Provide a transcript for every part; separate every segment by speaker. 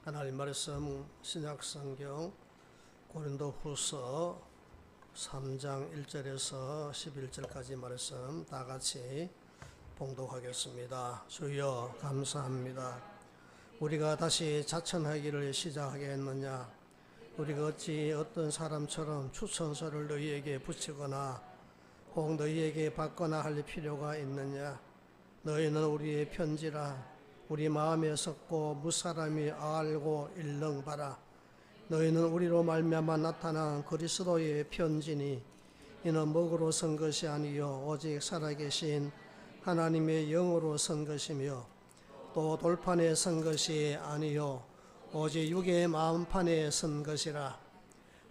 Speaker 1: 하나님 말씀 신약성경 고린도후서 3장 1절에서 11절까지 말씀 다 같이 봉독하겠습니다. 주여 감사합니다. 우리가 다시 자천하기를 시작하겠느냐? 우리가 어찌 어떤 사람처럼 추천서를 너희에게 붙이거나 혹 너희에게 받거나 할 필요가 있느냐? 너희는 우리의 편지라. 우리 마음에 섞고 무사람이 알고 일렁봐라. 너희는 우리로 말미암아 나타난 그리스도의 편지니 이는 먹으로 선 것이 아니요 오직 살아계신 하나님의 영으로 선 것이며 또 돌판에 선 것이 아니요 오직 육의 마음판에 선 것이라.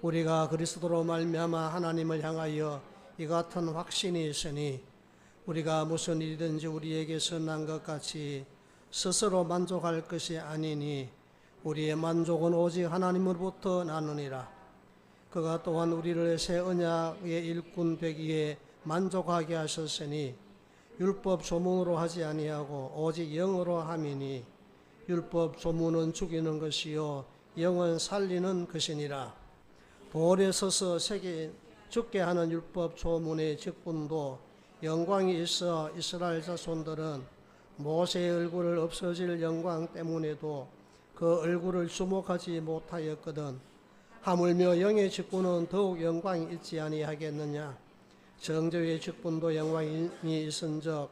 Speaker 1: 우리가 그리스도로 말미암아 하나님을 향하여 이 같은 확신이 있으니 우리가 무슨 일이든지 우리에게서 난 것 같이 스스로 만족할 것이 아니니 우리의 만족은 오직 하나님으로부터 나느니라. 그가 또한 우리를 새 언약의 일꾼 되기에 만족하게 하셨으니 율법 조문으로 하지 아니하고 오직 영으로 함이니 율법 조문은 죽이는 것이요 영은 살리는 것이니라. 돌에 서서 죽게 하는 율법 조문의 직분도 영광이 있어 이스라엘 자손들은 모세의 얼굴을 없어질 영광 때문에도 그 얼굴을 주목하지 못하였거든. 하물며 영의 직분은 더욱 영광이 있지 아니하겠느냐? 정죄의 직분도 영광이 있은즉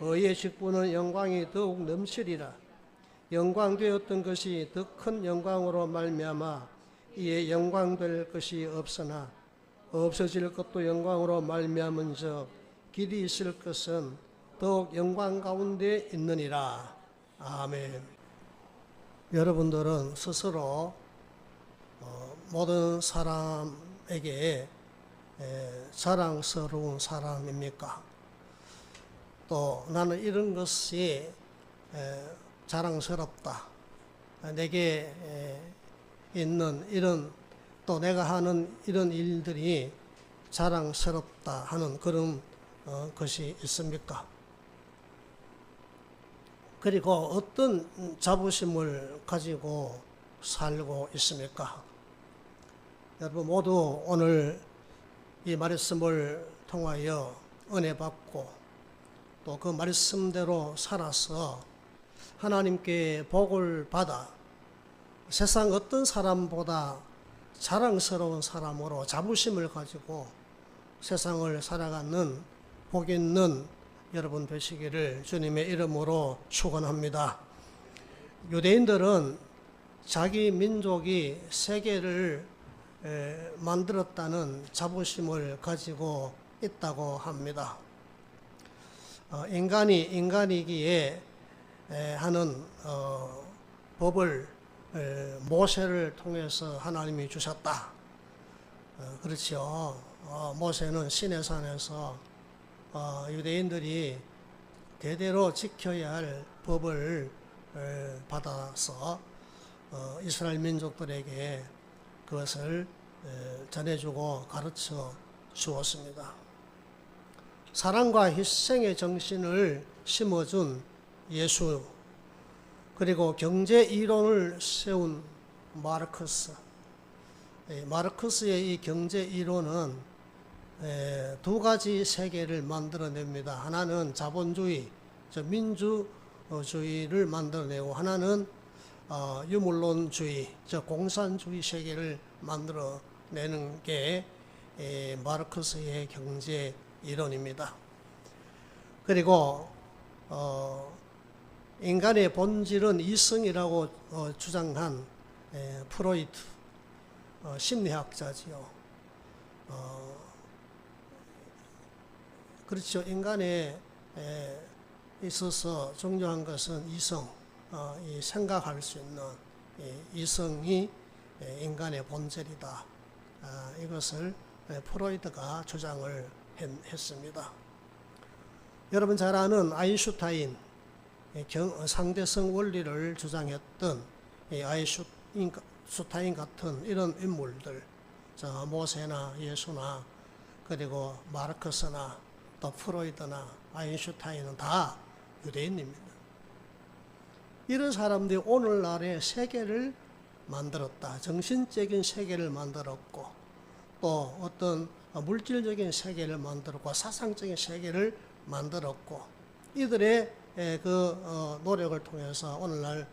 Speaker 1: 의의 직분은 영광이 더욱 넘치리라. 영광되었던 것이 더 큰 영광으로 말미암아 이에 영광될 것이 없으나 없어질 것도 영광으로 말미암은즉 길이 있을 것은 더욱 영광 가운데 있느니라. 아멘. 여러분들은 스스로 모든 사람에게 자랑스러운 사람입니까? 또 나는 이런 것이 자랑스럽다. 내게 있는 이런 또 내가 하는 이런 일들이 자랑스럽다 하는 그런 것이 있습니까? 그리고 어떤 자부심을 가지고 살고 있습니까? 여러분 모두 오늘 이 말씀을 통하여 은혜 받고 또 그 말씀대로 살아서 하나님께 복을 받아 세상 어떤 사람보다 자랑스러운 사람으로 자부심을 가지고 세상을 살아가는 복 있는 여러분 되시기를 주님의 이름으로 축원합니다. 유대인들은 자기 민족이 세계를 만들었다는 자부심을 가지고 있다고 합니다. 인간이기에 하는 법을 모세를 통해서 하나님이 주셨다. 그렇죠. 모세는 시내산에서 유대인들이 대대로 지켜야 할 법을 받아서 이스라엘 민족들에게 그것을 전해주고 가르쳐 주었습니다. 사랑과 희생의 정신을 심어준 예수, 그리고 경제 이론을 세운 마르크스. 마르크스의 이 경제 이론은 두 가지 세계를 만들어냅니다. 하나는 자본주의, 민주주의를 만들어내고 하나는 유물론주의, 공산주의 세계를 만들어내는 게 마르크스의 경제 이론입니다. 그리고 인간의 본질은 이성이라고 주장한 프로이트 심리학자지요. 그렇죠. 인간에 있어서 중요한 것은 이성, 이 생각할 수 있는 이성이 인간의 본질이다. 이것을 프로이트가 주장을 했습니다. 여러분 잘 아는 아인슈타인, 상대성 원리를 주장했던 아인슈타인 같은 이런 인물들, 모세나 예수나 그리고 마르크스나 또 프로이드나 아인슈타인은 다 유대인입니다. 이런 사람들이 오늘날의 세계를 만들었다. 정신적인 세계를 만들었고 또 어떤 물질적인 세계를 만들었고 사상적인 세계를 만들었고 이들의 그 노력을 통해서 오늘날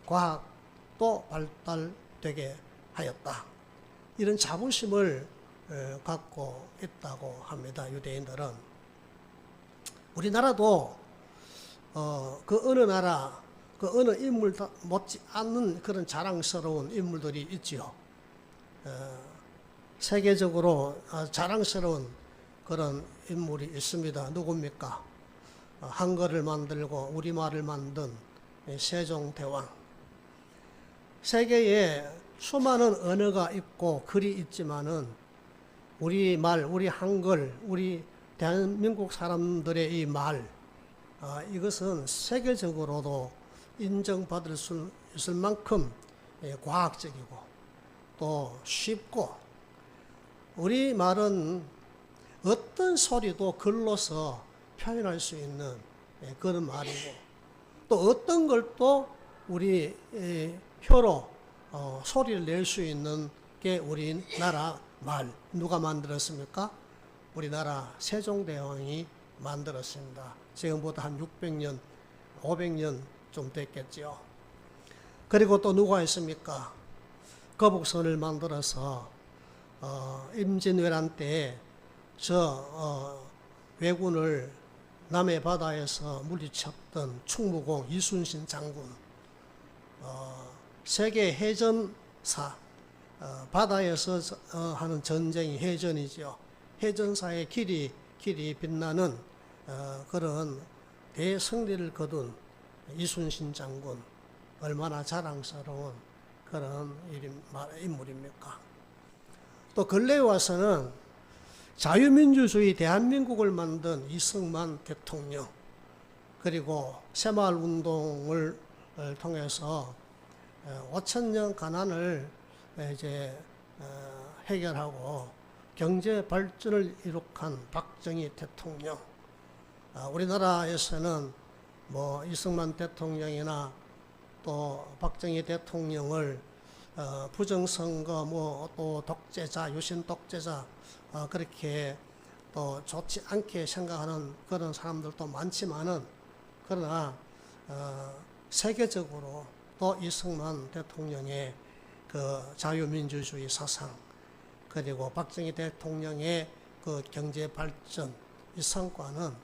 Speaker 1: 과학도 발달되게 하였다. 이런 자부심을 갖고 있다고 합니다. 유대인들은. 우리나라도 그 어느 나라, 그 어느 인물 못지 않는 그런 자랑스러운 인물들이 있지요. 세계적으로 자랑스러운 그런 인물이 있습니다. 누굽니까? 한글을 만들고 우리말을 만든 세종대왕. 세계에 수많은 언어가 있고 글이 있지만은 우리말, 우리 한글, 우리 대한민국 사람들의 이 말, 이것은 세계적으로도 인정받을 수 있을 만큼 과학적이고 또 쉽고 우리 말은 어떤 소리도 글로서 표현할 수 있는 그런 말이고 또 어떤 걸 또 우리 혀로 소리를 낼 수 있는 게 우리나라 말. 누가 만들었습니까? 우리나라 세종대왕이 만들었습니다. 지금보다 한 600년, 500년 좀 됐겠죠. 그리고 또 누가 있습니까? 거북선을 만들어서 임진왜란 때 왜군을 남해 바다에서 물리쳤던 충무공 이순신 장군, 세계 해전사, 바다에서 하는 전쟁이 해전이죠. 해전사의 길이 빛나는 그런 대승리를 거둔 이순신 장군, 얼마나 자랑스러운 그런 인물입니까? 또 근래에 와서는 자유민주주의 대한민국을 만든 이승만 대통령, 그리고 새마을운동을 통해서 5천년 가난을 이제 해결하고 경제 발전을 이룩한 박정희 대통령. 우리나라에서는 뭐 이승만 대통령이나 또 박정희 대통령을 부정선거, 뭐 또 독재자, 유신 독재자, 그렇게 또 좋지 않게 생각하는 그런 사람들도 많지만은, 그러나 세계적으로 또 이승만 대통령의 그 자유민주주의 사상, 그리고 박정희 대통령의 그 경제 발전, 이 성과는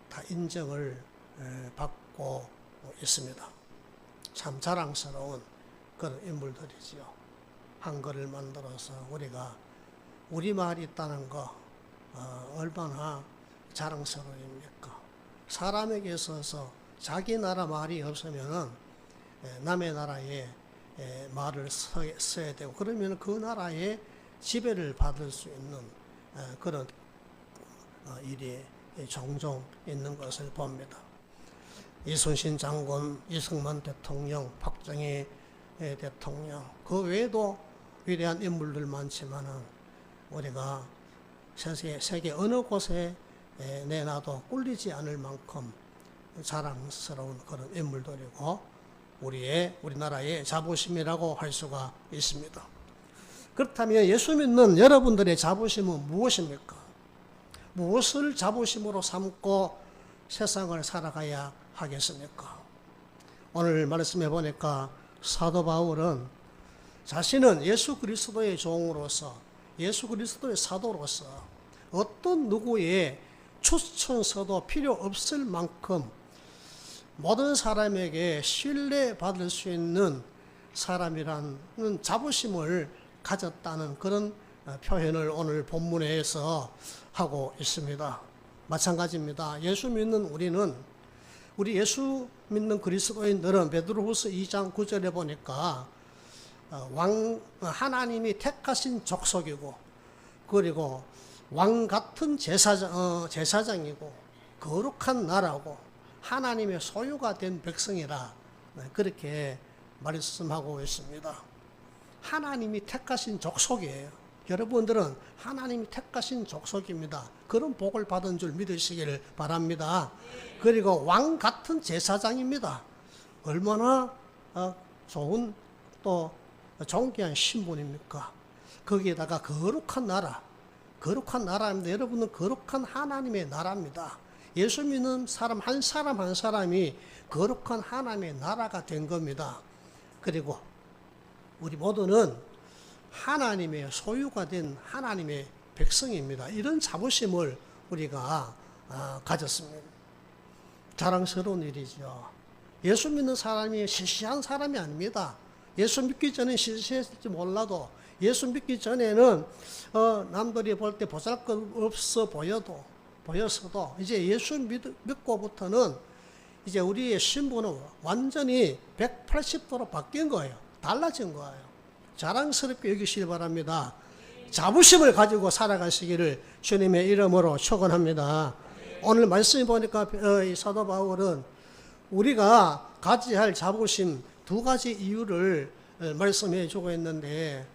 Speaker 1: 다 인정을 받고 있습니다. 참 자랑스러운 그런 인물들이지요. 한글을 만들어서 우리가 우리말이 있다는 거 얼마나 자랑스러움입니까? 사람에게 있어서 자기 나라 말이 없으면은 남의 나라에 말을 써야 되고, 그러면 그 나라의 지배를 받을 수 있는 그런 일이 종종 있는 것을 봅니다. 이순신 장군, 이승만 대통령, 박정희 대통령, 그 외에도 위대한 인물들 많지만은 우리가 세계 어느 곳에 내놔도 꿀리지 않을 만큼 자랑스러운 그런 인물들이고 우리나라의 자부심이라고 할 수가 있습니다. 그렇다면 예수 믿는 여러분들의 자부심은 무엇입니까? 무엇을 자부심으로 삼고 세상을 살아가야 하겠습니까? 오늘 말씀해 보니까 사도 바울은 자신은 예수 그리스도의 종으로서, 예수 그리스도의 사도로서 어떤 누구의 추천서도 필요 없을 만큼 모든 사람에게 신뢰받을 수 있는 사람이라는 자부심을 가졌다는 그런 표현을 오늘 본문에서 하고 있습니다. 마찬가지입니다. 예수 믿는 우리 예수 믿는 그리스도인들은 베드로후서 2장 9절에 보니까 하나님이 택하신 족속이고, 그리고 왕 같은 제사장이고, 거룩한 나라고, 하나님의 소유가 된 백성이라, 그렇게 말씀하고 있습니다. 하나님이 택하신 족속이에요. 여러분들은 하나님이 택하신 족속입니다. 그런 복을 받은 줄 믿으시기를 바랍니다. 그리고 왕 같은 제사장입니다. 얼마나 좋은 또 존귀한 신분입니까? 거기에다가 거룩한 나라입니다. 여러분은 거룩한 하나님의 나라입니다. 예수 믿는 사람 한 사람이 거룩한 하나님의 나라가 된 겁니다. 그리고 우리 모두는 하나님의 소유가 된 하나님의 백성입니다. 이런 자부심을 우리가 가졌습니다. 자랑스러운 일이죠. 예수 믿는 사람이 시시한 사람이 아닙니다. 예수 믿기 전에 시시했을지 몰라도 예수 믿기 전에는 남들이 볼 때 보잘것없어 보였어도 이제 예수 믿고부터는 이제 우리의 신분은 완전히 180도로 바뀐 거예요. 달라진 거예요. 자랑스럽게 여기시기 바랍니다. 자부심을 가지고 살아가시기를 주님의 이름으로 축원합니다. 오늘 말씀 보니까 이 사도 바울은 우리가 가져야 할 자부심 두 가지 이유를 말씀해 주고 있는데,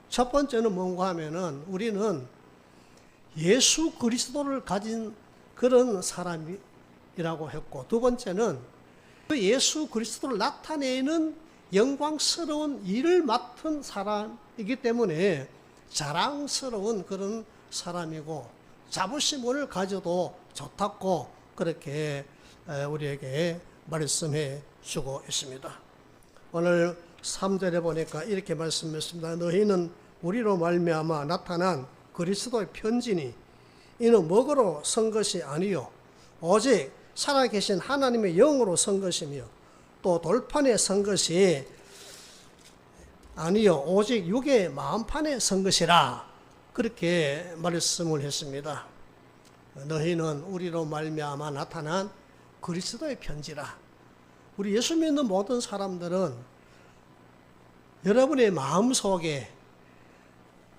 Speaker 1: 첫 번째는 뭔가 하면은 우리는 예수 그리스도를 가진 그런 사람이라고 했고, 두 번째는 그 예수 그리스도를 나타내는 영광스러운 일을 맡은 사람이기 때문에 자랑스러운 그런 사람이고 자부심을 가져도 좋다고 그렇게 우리에게 말씀해 주고 있습니다. 오늘 3절에 보니까 이렇게 말씀했습니다. 너희는 우리로 말미암아 나타난 그리스도의 편지니 이는 먹으로 선 것이 아니요 오직 살아계신 하나님의 영으로 선 것이며 또 돌판에 선 것이 아니요 오직 육의 마음판에 선 것이라 그렇게 말씀을 했습니다. 너희는 우리로 말미암아 나타난 그리스도의 편지라. 우리 예수 믿는 모든 사람들은 여러분의 마음속에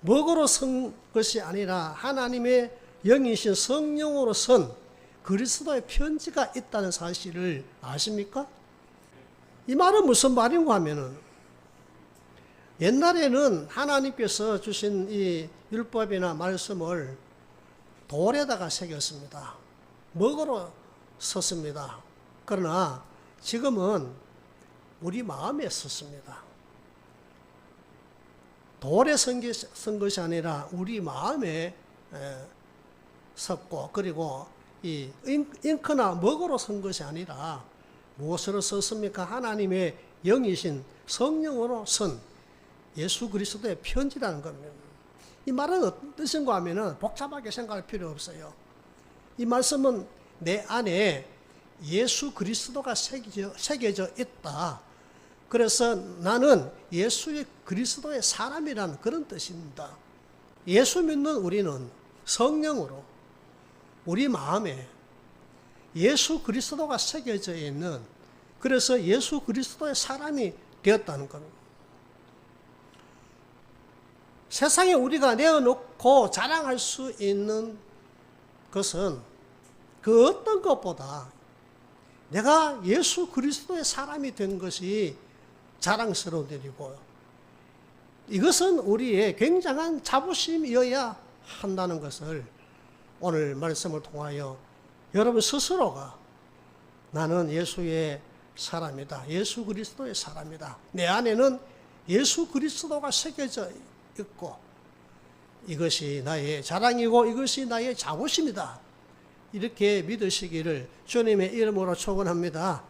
Speaker 1: 먹으로 선 것이 아니라 하나님의 영이신 성령으로 선 그리스도의 편지가 있다는 사실을 아십니까? 이 말은 무슨 말인가 하면은 옛날에는 하나님께서 주신 이 율법이나 말씀을 돌에다가 새겼습니다. 먹으로 썼습니다. 그러나 지금은 우리 마음에 썼습니다. 돌에 쓴 것이 아니라 우리 마음에 썼고, 그리고 이 잉크나 먹으로 쓴 것이 아니라 무엇으로 썼습니까? 하나님의 영이신 성령으로 쓴 예수 그리스도의 편지라는 겁니다. 이 말은 어떤 뜻인가 하면은 복잡하게 생각할 필요 없어요. 이 말씀은 내 안에 예수 그리스도가 새겨져 있다. 그래서 나는 예수의 그리스도의 사람이라는 그런 뜻입니다. 예수 믿는 우리는 성령으로 우리 마음에 예수 그리스도가 새겨져 있는, 그래서 예수 그리스도의 사람이 되었다는 겁니다. 세상에 우리가 내어놓고 자랑할 수 있는 것은 그 어떤 것보다 내가 예수 그리스도의 사람이 된 것이 자랑스러운 일이고, 이것은 우리의 굉장한 자부심이어야 한다는 것을 오늘 말씀을 통하여 여러분 스스로가 나는 예수의 사람이다. 예수 그리스도의 사람이다. 내 안에는 예수 그리스도가 새겨져 있고 이것이 나의 자랑이고 이것이 나의 자부심이다. 이렇게 믿으시기를 주님의 이름으로 축원합니다.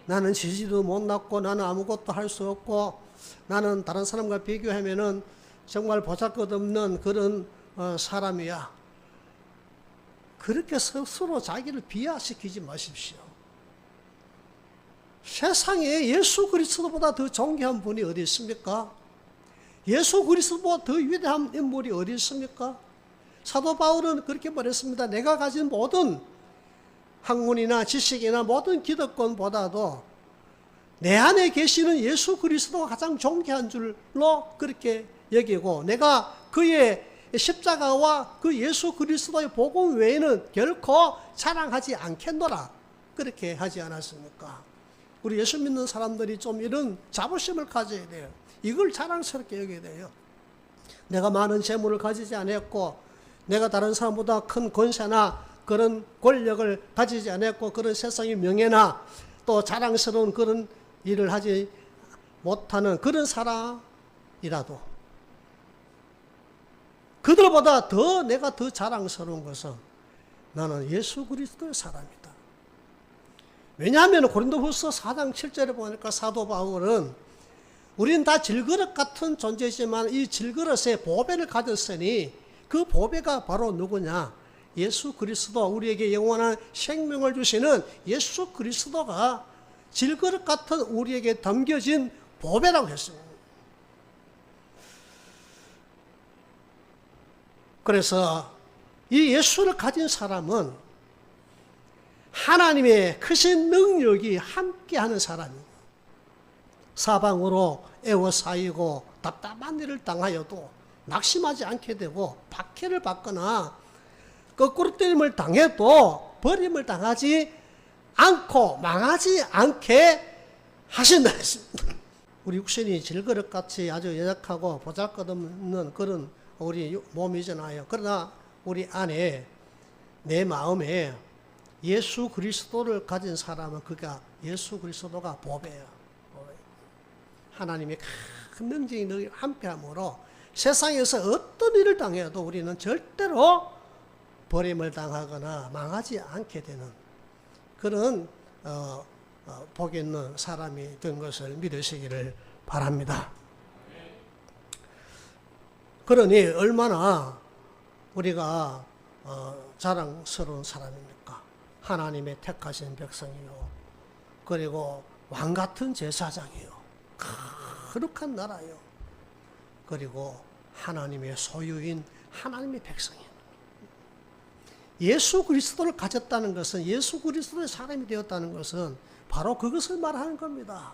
Speaker 1: 나는 지지도 못났고 나는 아무것도 할 수 없고 나는 다른 사람과 비교하면은 정말 보잘것없는 그런 사람이야. 그렇게 스스로 자기를 비하시키지 마십시오. 세상에 예수 그리스도보다 더 존귀한 분이 어디 있습니까? 예수 그리스도보다 더 위대한 인물이 어디 있습니까? 사도 바울은 그렇게 말했습니다. 내가 가진 모든 학문이나 지식이나 모든 기득권보다도 내 안에 계시는 예수 그리스도가 가장 존귀한 줄로 그렇게 여기고, 내가 그의 십자가와 그 예수 그리스도의 복음 외에는 결코 자랑하지 않겠노라 그렇게 하지 않았습니까? 우리 예수 믿는 사람들이 좀 이런 자부심을 가져야 돼요. 이걸 자랑스럽게 여겨야 돼요. 내가 많은 재물을 가지지 않았고, 내가 다른 사람보다 큰 권세나 그런 권력을 가지지 않았고, 그런 세상의 명예나 또 자랑스러운 그런 일을 하지 못하는 그런 사람이라도, 그들보다 더 내가 더 자랑스러운 것은 나는 예수 그리스도의 사람이다. 왜냐하면 고린도후서 4장 7절에 보니까 사도 바울은 우리는 다 질그릇 같은 존재지만 이 질그릇에 보배를 가졌으니 그 보배가 바로 누구냐? 예수 그리스도, 우리에게 영원한 생명을 주시는 예수 그리스도가 질그릇 같은 우리에게 담겨진 보배라고 했습니다. 그래서 이 예수를 가진 사람은 하나님의 크신 능력이 함께하는 사람입니다. 사방으로 에워싸이고 답답한 일을 당하여도 낙심하지 않게 되고, 박해를 받거나 거꾸로 때림을 당해도 버림을 당하지 않고 망하지 않게 하신다 했습니다. 우리 육신이 질그릇같이 아주 연약하고 보잘것없는 그런 우리 몸이잖아요. 그러나 우리 안에, 내 마음에 예수 그리스도를 가진 사람은 그가 예수 그리스도가 보배예요. 하나님의 큰 능력이 늘 함께함으로 세상에서 어떤 일을 당해도 우리는 절대로 버림을 당하거나 망하지 않게 되는 그런 복 있는 사람이 된 것을 믿으시기를 바랍니다. 그러니 얼마나 우리가 자랑스러운 사람입니까? 하나님의 택하신 백성이요, 그리고 왕같은 제사장이요, 거룩한 나라요, 그리고 하나님의 소유인 하나님의 백성이요. 예수 그리스도를 가졌다는 것은, 예수 그리스도의 사람이 되었다는 것은 바로 그것을 말하는 겁니다.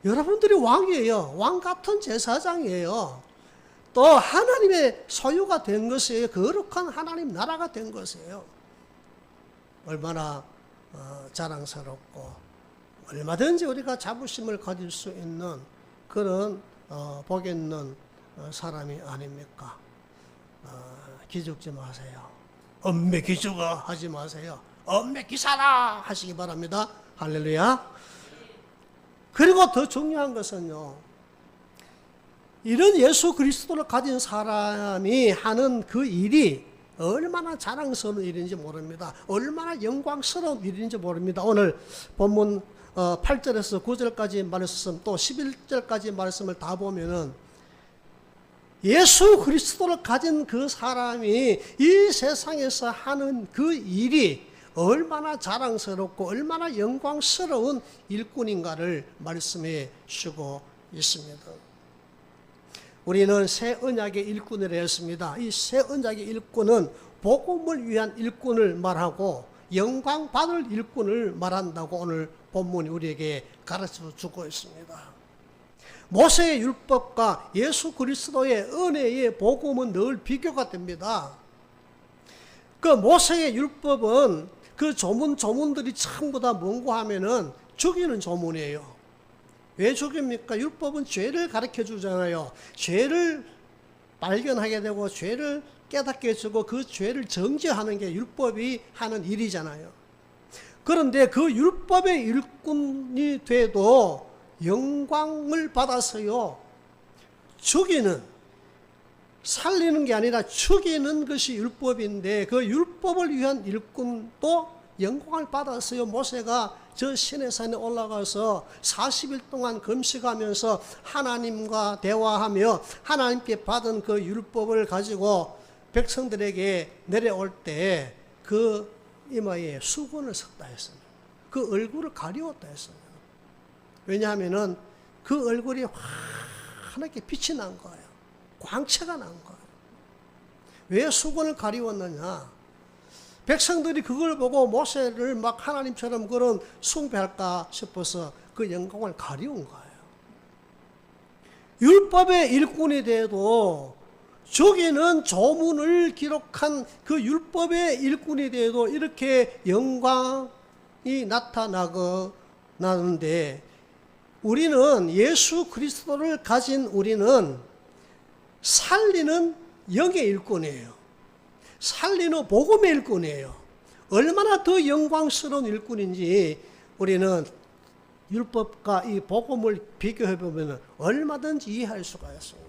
Speaker 1: 여러분들이 왕이에요. 왕같은 제사장이에요. 또 하나님의 소유가 된 것이에요. 거룩한 하나님 나라가 된 것이에요. 얼마나 자랑스럽고 얼마든지 우리가 자부심을 가질 수 있는 그런 복 있는 사람이 아닙니까? 기죽지 마세요. 엄매 기죽어 하지 마세요. 엄매 기사라 하시기 바랍니다. 할렐루야. 그리고 더 중요한 것은요, 이런 예수 그리스도를 가진 사람이 하는 그 일이 얼마나 자랑스러운 일인지 모릅니다. 얼마나 영광스러운 일인지 모릅니다. 오늘 본문 8절에서 9절까지 말씀, 또 11절까지 말씀을 다 보면은 예수 그리스도를 가진 그 사람이 이 세상에서 하는 그 일이 얼마나 자랑스럽고 얼마나 영광스러운 일꾼인가를 말씀해 주고 있습니다. 우리는 새 언약의 일꾼을 했습니다. 이 새 언약의 일꾼은 복음을 위한 일꾼을 말하고 영광 받을 일꾼을 말한다고 오늘 본문이 우리에게 가르쳐 주고 있습니다. 모세의 율법과 예수 그리스도의 은혜의 복음은 늘 비교가 됩니다. 그 모세의 율법은 그 조문들이 전부 다 뭔고 하면은 죽이는 조문이에요. 왜 죽입니까? 율법은 죄를 가르쳐 주잖아요. 죄를 발견하게 되고 죄를 깨닫게 해주고 그 죄를 정죄하는 게 율법이 하는 일이잖아요. 그런데 그 율법의 일꾼이 돼도 영광을 받아서요, 죽이는, 살리는 게 아니라 죽이는 것이 율법인데 그 율법을 위한 일꾼도 영광을 받았어요. 모세가 저 시내산에 올라가서 40일 동안 금식하면서 하나님과 대화하며 하나님께 받은 그 율법을 가지고 백성들에게 내려올 때 그 이마에 수건을 섰다 했습니다. 그 얼굴을 가리웠다 했습니다. 왜냐하면은 그 얼굴이 환하게 빛이 난 거예요. 광채가 난 거예요. 왜 수건을 가리웠느냐? 백성들이 그걸 보고 모세를 막 하나님처럼 그런 숭배할까 싶어서 그 영광을 가리운 거예요. 율법의 일꾼이 돼도, 죽이는 조문을 기록한 그 율법의 일꾼이 돼도 이렇게 영광이 나타나는데, 우리는 예수 그리스도를 가진 우리는 살리는 영의 일꾼이에요. 살리는 복음의 일꾼이에요. 얼마나 더 영광스러운 일꾼인지 우리는 율법과 이 복음을 비교해 보면 얼마든지 이해할 수가 있어요.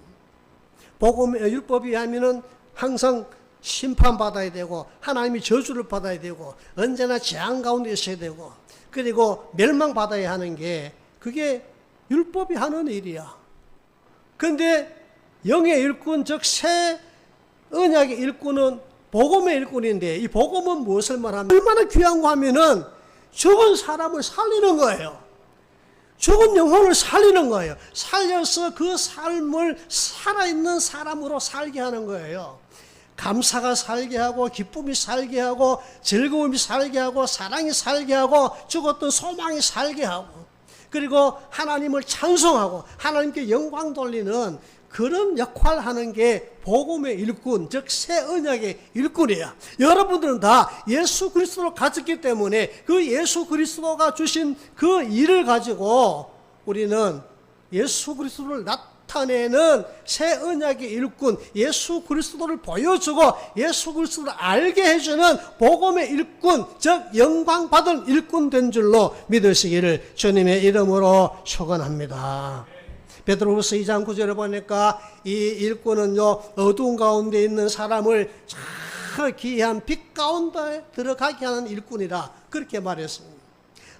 Speaker 1: 율법이 하면은 항상 심판받아야 되고 하나님이 저주를 받아야 되고 언제나 재앙 가운데 있어야 되고 그리고 멸망받아야 하는 게 그게 율법이 하는 일이야. 그런데 영의 일꾼 즉 새 언약의 일꾼은 복음의 일꾼인데 이 복음은 무엇을 말하면 얼마나 귀한 거 하면은 죽은 사람을 살리는 거예요. 죽은 영혼을 살리는 거예요. 살려서 그 삶을 살아있는 사람으로 살게 하는 거예요. 감사가 살게 하고 기쁨이 살게 하고 즐거움이 살게 하고 사랑이 살게 하고 죽었던 소망이 살게 하고 그리고 하나님을 찬송하고 하나님께 영광 돌리는 그런 역할을 하는 게 복음의 일꾼, 즉 새 언약의 일꾼이야. 여러분들은 다 예수 그리스도를 가졌기 때문에 그 예수 그리스도가 주신 그 일을 가지고 우리는 예수 그리스도를 나타내는 새 언약의 일꾼, 예수 그리스도를 보여주고 예수 그리스도를 알게 해주는 복음의 일꾼, 즉 영광받은 일꾼 된 줄로 믿으시기를 주님의 이름으로 축원합니다. 베드로후서 2장 9절에 보니까 이 일꾼은요 어두운 가운데 있는 사람을 저 귀한 빛 가운데 들어가게 하는 일꾼이라 그렇게 말했습니다.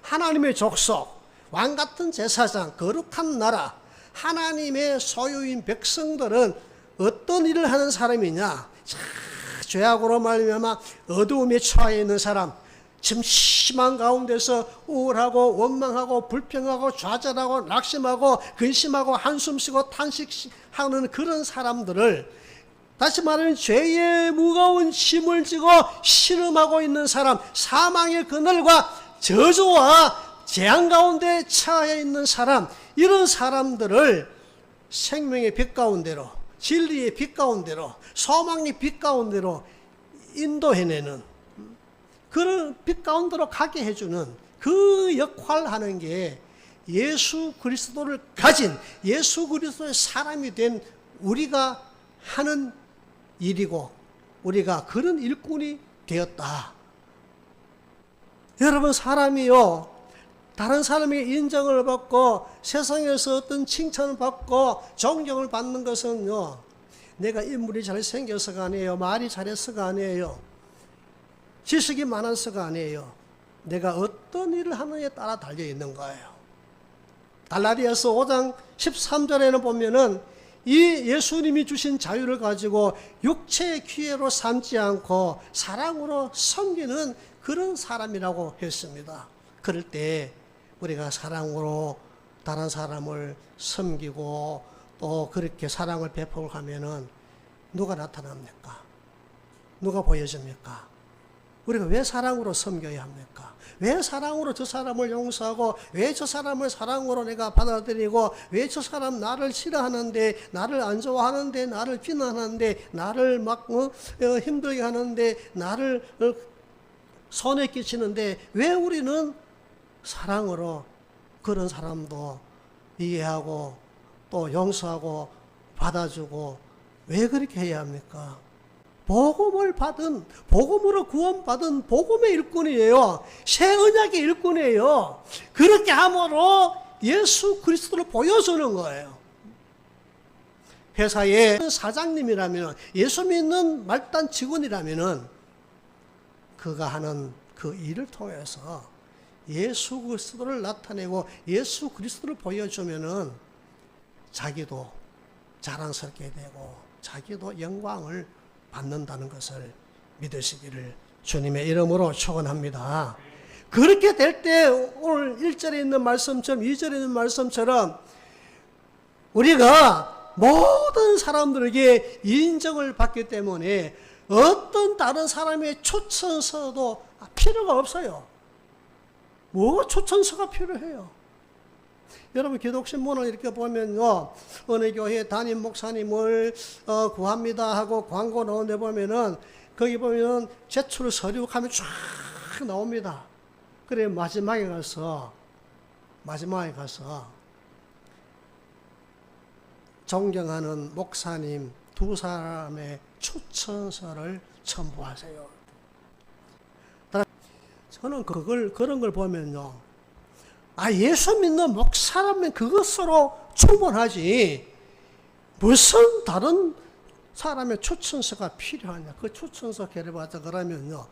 Speaker 1: 하나님의 족속, 왕같은 제사장, 거룩한 나라, 하나님의 소유인 백성들은 어떤 일을 하는 사람이냐? 죄악으로 말미암아 어두움에 처해 있는 사람, 심한 가운데서 우울하고 원망하고 불평하고 좌절하고 낙심하고 근심하고 한숨 쉬고 탄식하는 그런 사람들을 다시 말하면 죄의 무거운 짐을 지고 신음하고 있는 사람, 사망의 그늘과 저주와 재앙 가운데 처해 있는 사람, 이런 사람들을 생명의 빛 가운데로, 진리의 빛 가운데로, 소망의 빛 가운데로 인도해내는 그런 빛 가운데로 가게 해주는 그 역할을 하는 게 예수 그리스도를 가진 예수 그리스도의 사람이 된 우리가 하는 일이고 우리가 그런 일꾼이 되었다. 여러분, 사람이요 다른 사람에게 인정을 받고 세상에서 어떤 칭찬을 받고 존경을 받는 것은요 내가 인물이 잘생겨서가 아니에요, 말이 잘해서가 아니에요, 지식이 많아서가 아니에요. 내가 어떤 일을 하느냐에 따라 달려있는 거예요. 갈라디아서 5장 13절에는 보면은 이 예수님이 주신 자유를 가지고 육체의 기회로 삼지 않고 사랑으로 섬기는 그런 사람이라고 했습니다. 그럴 때 우리가 사랑으로 다른 사람을 섬기고 또 그렇게 사랑을 베풀하면은 누가 나타납니까? 누가 보여집니까? 우리가 왜 사랑으로 섬겨야 합니까? 왜 사랑으로 저 사람을 용서하고 왜 저 사람을 사랑으로 내가 받아들이고 왜 저 사람 나를 싫어하는데 나를 안 좋아하는데 나를 비난하는데 나를 막 힘들게 하는데 나를 손해 끼치는데 왜 우리는 사랑으로 그런 사람도 이해하고 또 용서하고 받아주고 왜 그렇게 해야 합니까? 복음을 받은, 복음으로 구원받은 복음의 일꾼이에요. 새 언약의 일꾼이에요. 그렇게 함으로 예수 그리스도를 보여주는 거예요. 회사의 사장님이라면, 예수 믿는 말단 직원이라면 그가 하는 그 일을 통해서 예수 그리스도를 나타내고 예수 그리스도를 보여주면은 자기도 자랑스럽게 되고 자기도 영광을 받는다는 것을 믿으시기를 주님의 이름으로 축원합니다. 그렇게 될 때 오늘 1절에 있는 말씀처럼 2절에 있는 말씀처럼 우리가 모든 사람들에게 인정을 받기 때문에 어떤 다른 사람의 초천서도 필요가 없어요. 뭐가 초천서가 필요해요? 여러분, 기독신문을 이렇게 보면요, 어느 교회 담임 목사님을 구합니다 하고 광고 나오는데 보면은 거기 보면 제출 서류 하면 쫙 나옵니다. 그래 마지막에 가서 존경하는 목사님 두 사람의 추천서를 첨부하세요. 저는 그런 걸 보면요, 예수 믿는 목사라면 그것으로 충분하지 무슨 다른 사람의 추천서가 필요하냐. 그 추천서 개려받아 그러면요,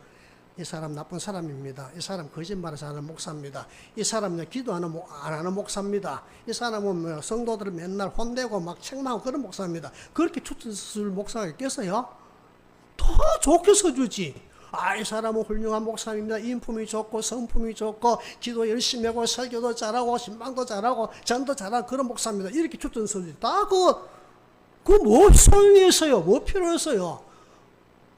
Speaker 1: 이 사람 나쁜 사람입니다. 이 사람 거짓말을 하는 목사입니다. 이 사람은 기도 안 하는 목사입니다. 이 사람은 성도들을 맨날 혼내고 막 책망하고 그런 목사입니다. 그렇게 추천서 쓸 목사가 있겠어요? 더 좋게 써주지. 이 사람은 훌륭한 목사입니다. 인품이 좋고 성품이 좋고 기도 열심히 하고 설교도 잘하고 신방도 잘하고 전도 잘하고 그런 목사입니다. 이렇게 추천서 써주지. 다 뭐 소용있어요? 뭐 필요했어요?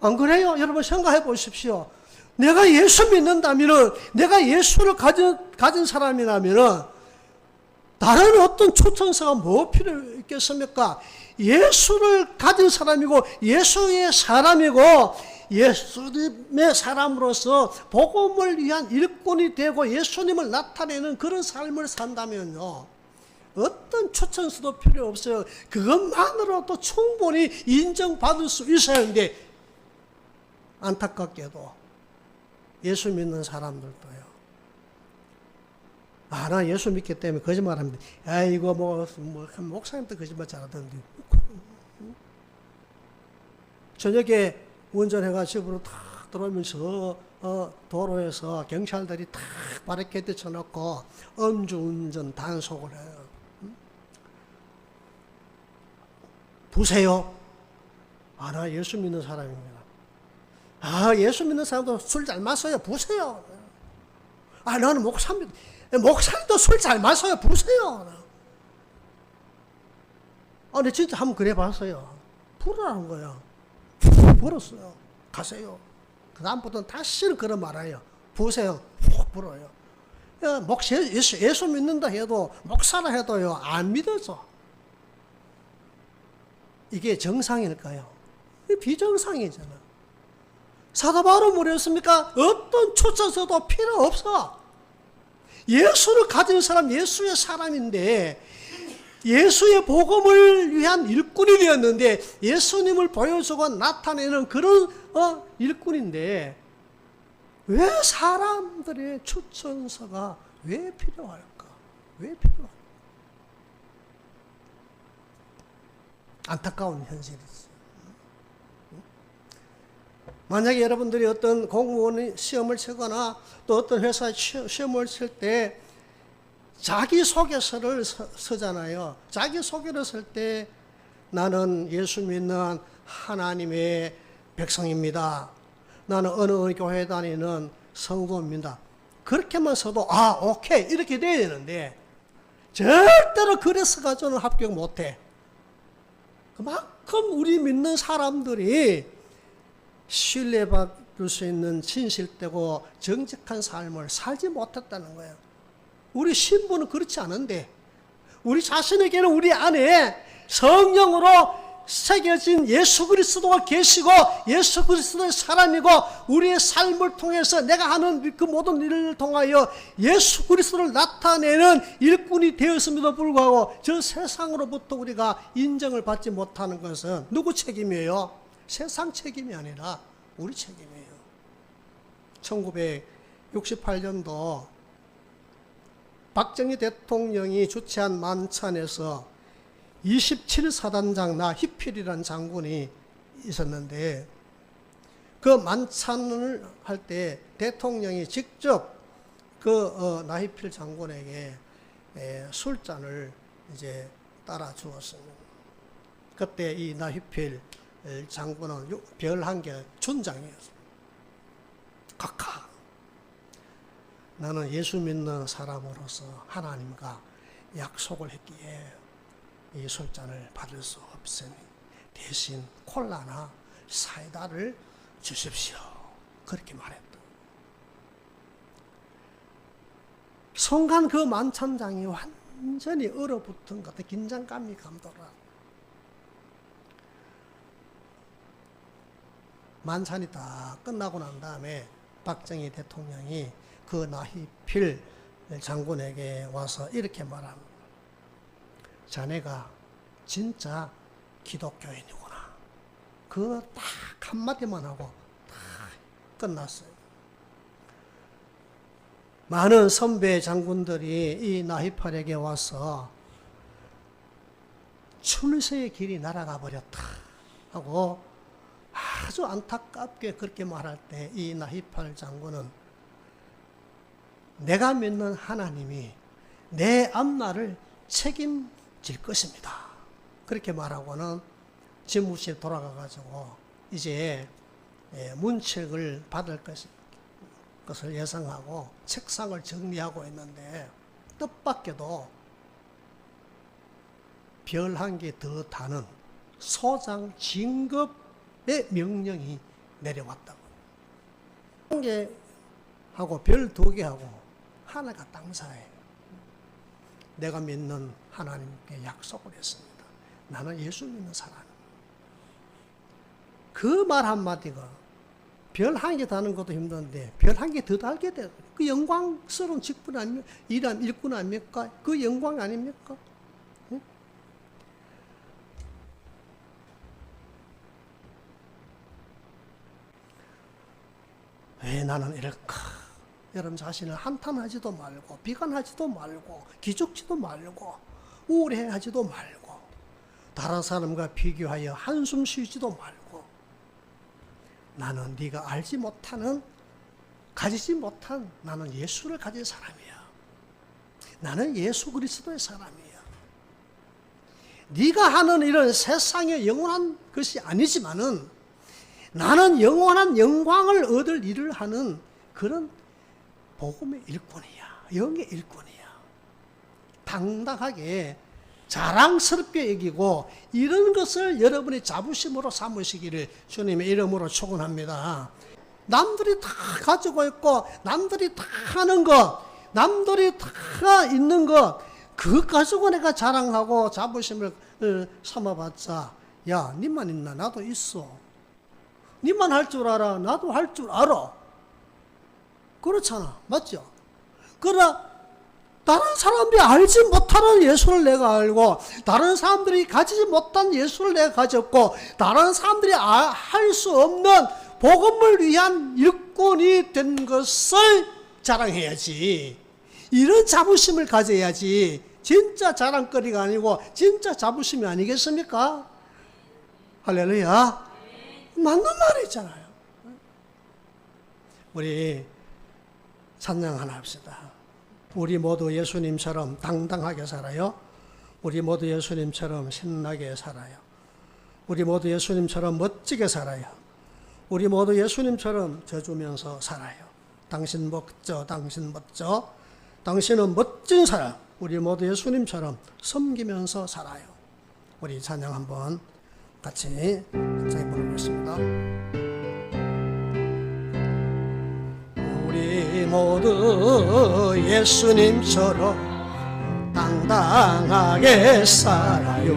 Speaker 1: 안 그래요? 여러분 생각해 보십시오. 내가 예수 믿는다면은, 내가 예수를 가진 사람이라면은, 다른 어떤 추천서가 뭐 필요 있겠습니까? 예수를 가진 사람이고, 예수의 사람이고, 예수님의 사람으로서 복음을 위한 일꾼이 되고 예수님을 나타내는 그런 삶을 산다면요, 어떤 추천서도 필요 없어요. 그것만으로도 충분히 인정받을 수 있어야 하는데, 안타깝게도 예수 믿는 사람들도요, 나 예수 믿기 때문에 거짓말합니다. 이거 목사님도 거짓말 잘하던데. 저녁에 운전해가 집으로 탁 들어오면서 도로에서 경찰들이 탁 바리케이드 쳐놓고 음주운전 단속을 해요. 부세요. 나 예수 믿는 사람입니다. 예수 믿는 사람도 술 잘 마셔요. 부세요. 나는 목사입니다. 목사님도 술 잘 마셔요. 부세요. 네, 진짜 한번 그래 봤어요. 부르라는 거예요. 불었어요. 가세요. 그 다음부터는 다시는 그런 말 안 해요. 부세요. 훅 불어요. 예수 믿는다 해도, 목사라 해도요, 안 믿어져. 이게 정상일까요? 비정상이잖아. 사도 바울은 뭐랬습니까? 어떤 추천서도 필요 없어. 예수를 가진 사람, 예수의 사람인데, 예수의 복음을 위한 일꾼이 되었는데, 예수님을 보여주고 나타내는 그런 일꾼인데, 왜 사람들의 추천서가 왜 필요할까? 왜 필요할까? 안타까운 현실이지. 만약에 여러분들이 어떤 공무원 시험을 치거나 또 어떤 회사에 시험을 칠 때 자기소개서를 쓰잖아요. 자기소개를 쓸 때 나는 예수 믿는 하나님의 백성입니다. 나는 어느 교회 다니는 성도입니다. 그렇게만 써도 오케이 이렇게 돼야 되는데 절대로 그래서 가지고는 합격 못해. 그만큼 우리 믿는 사람들이 신뢰받을 수 있는 진실되고 정직한 삶을 살지 못했다는 거예요. 우리 신부는 그렇지 않은데, 우리 자신에게는 우리 안에 성령으로 새겨진 예수 그리스도가 계시고 예수 그리스도의 사람이고, 우리의 삶을 통해서 내가 하는 그 모든 일을 통하여 예수 그리스도를 나타내는 일꾼이 되었음에도 불구하고 저 세상으로부터 우리가 인정을 받지 못하는 것은 누구 책임이에요? 세상 책임이 아니라 우리 책임이에요. 1968년도 박정희 대통령이 주최한 만찬에서 27사단장 나희필이라는 장군이 있었는데, 그 만찬을 할 때 대통령이 직접 그 나희필 장군에게 술잔을 이제 따라 주었습니다. 그때 이 나희필 장군은 별 한 개 준장이었습니다. 각하, 나는 예수 믿는 사람으로서 하나님과 약속을 했기에 이 술잔을 받을 수 없으니 대신 콜라나 사이다를 주십시오. 그렇게 말했다. 순간 그 만찬장이 완전히 얼어붙은 것 같아. 긴장감이 감돌아. 만찬이 다 끝나고 난 다음에 박정희 대통령이 그 나희필 장군에게 와서 이렇게 말합니다. 자네가 진짜 기독교인이구나. 그 딱 한마디만 하고 다 끝났어요. 많은 선배 장군들이 이 나히팔에게 와서 출세의 길이 날아가 버렸다 하고 아주 안타깝게 그렇게 말할 때 이 나히팔 장군은 내가 믿는 하나님이 내 앞날을 책임질 것입니다. 그렇게 말하고는 집무실에 돌아가가지고 이제 문책을 받을 것을 예상하고 책상을 정리하고 있는데 뜻밖에도 별 한 개 더 다는 소장 진급의 명령이 내려왔다고. 한 개하고 별 두 개하고 하나가 땅사예요. 내가 믿는 하나님께 약속을 했습니다. 나는 예수 믿는 사람. 그 말 한마디가 별 한 개 다는 것도 힘든데 별 한 개 더 달게 돼요. 그 영광스러운 직분 아닙니까? 일꾼 아닙니까? 그 영광 아닙니까? 응? 왜 나는 이럴까? 여러분 자신을 한탄하지도 말고 비관하지도 말고 기죽지도 말고 우울해하지도 말고 다른 사람과 비교하여 한숨 쉬지도 말고 나는 네가 알지 못하는 가지지 못한 나는 예수를 가진 사람이야. 나는 예수 그리스도의 사람이야. 네가 하는 일은 세상의 영원한 것이 아니지만은 나는 영원한 영광을 얻을 일을 하는 그런 복음의 일꾼이야. 영의 일꾼이야. 당당하게 자랑스럽게 여기고 이런 것을 여러분이 자부심으로 삼으시기를 주님의 이름으로 축원합니다. 남들이 다 가지고 있고 남들이 다 하는 것, 남들이 다 있는 것, 그것 가지고 내가 자랑하고 자부심을 삼아봤자 야, 니만 있나? 나도 있어. 니만 할 줄 알아? 나도 할 줄 알아. 그렇잖아. 맞죠? 그러나 다른 사람들이 알지 못하는 예수를 내가 알고 다른 사람들이 가지지 못한 예수를 내가 가졌고 다른 사람들이 할 수 없는 복음을 위한 일꾼이 된 것을 자랑해야지. 이런 자부심을 가져야지. 진짜 자랑거리가 아니고 진짜 자부심이 아니겠습니까? 할렐루야. 맞는 말이잖아요. 우리 찬양 하나 합시다. 우리 모두 예수님처럼 당당하게 살아요. 우리 모두 예수님처럼 신나게 살아요. 우리 모두 예수님처럼 멋지게 살아요. 우리 모두 예수님처럼 져주면서 살아요. 당신 멋져, 당신 멋져. 당신은 멋진 사람. 우리 모두 예수님처럼 섬기면서 살아요. 우리 찬양 한번 같이 부르겠습니다. 우리 모두 예수님처럼 당당하게 살아요.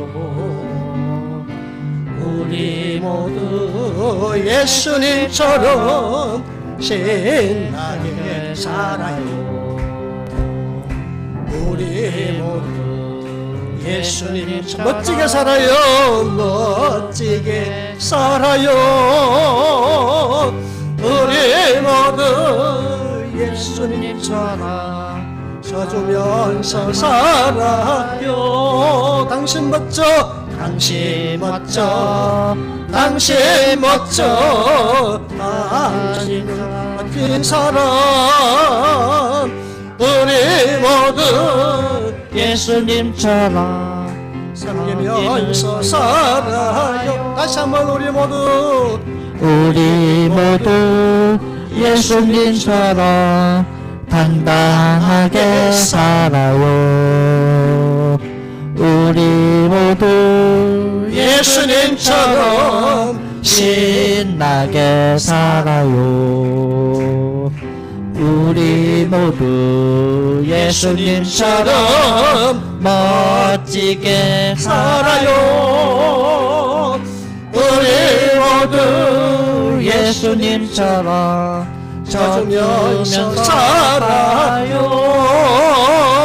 Speaker 1: 우리 모두 예수님처럼 신나게 살아요. 우리 모두 예수님처럼 멋지게 살아요. 멋지게 살아요. 우리 모두 예수님처럼 져주면서 살아요. 당신 멋져, 당신 멋져, 당신 멋져, 당신 멋진 사람. 우리 모두 예수님처럼 섬기면서 살아요. 다시 한번 우리 모두
Speaker 2: 예수님처럼 당당하게 살아요. 우리 모두 예수님처럼 신나게 살아요. 우리 모두 예수님처럼 멋지게 살아요. 우리 모두 예수님처럼 져주면서 살아요.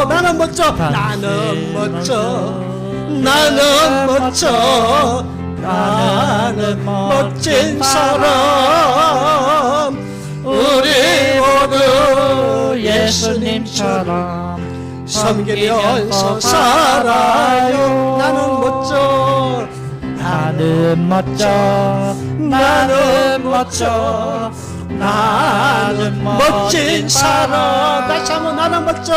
Speaker 1: 나는 멋져, 나는 멋져, 나는 멋져,
Speaker 2: 나는
Speaker 1: 멋진 사람
Speaker 2: 우리 모두 예수님처럼
Speaker 1: 섬기면서 살아요. 나는 멋져
Speaker 2: 나는 멋져 나는 멋져 나는
Speaker 1: 멋진 사람. 다시 한번 나는 멋져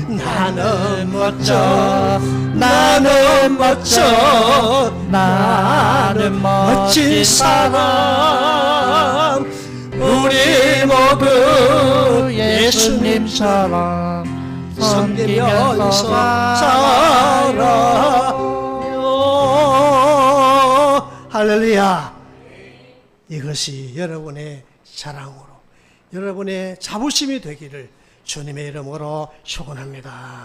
Speaker 1: 나는 멋져 나는 멋져
Speaker 2: 나는
Speaker 1: 멋진 사람 우리 모두
Speaker 2: 예수님처럼
Speaker 1: 섬기면서
Speaker 2: 섬기면서
Speaker 1: 살아요. 할렐루야. 이것이 여러분의 자랑으로 여러분의 자부심이 되기를 주님의 이름으로 축원합니다.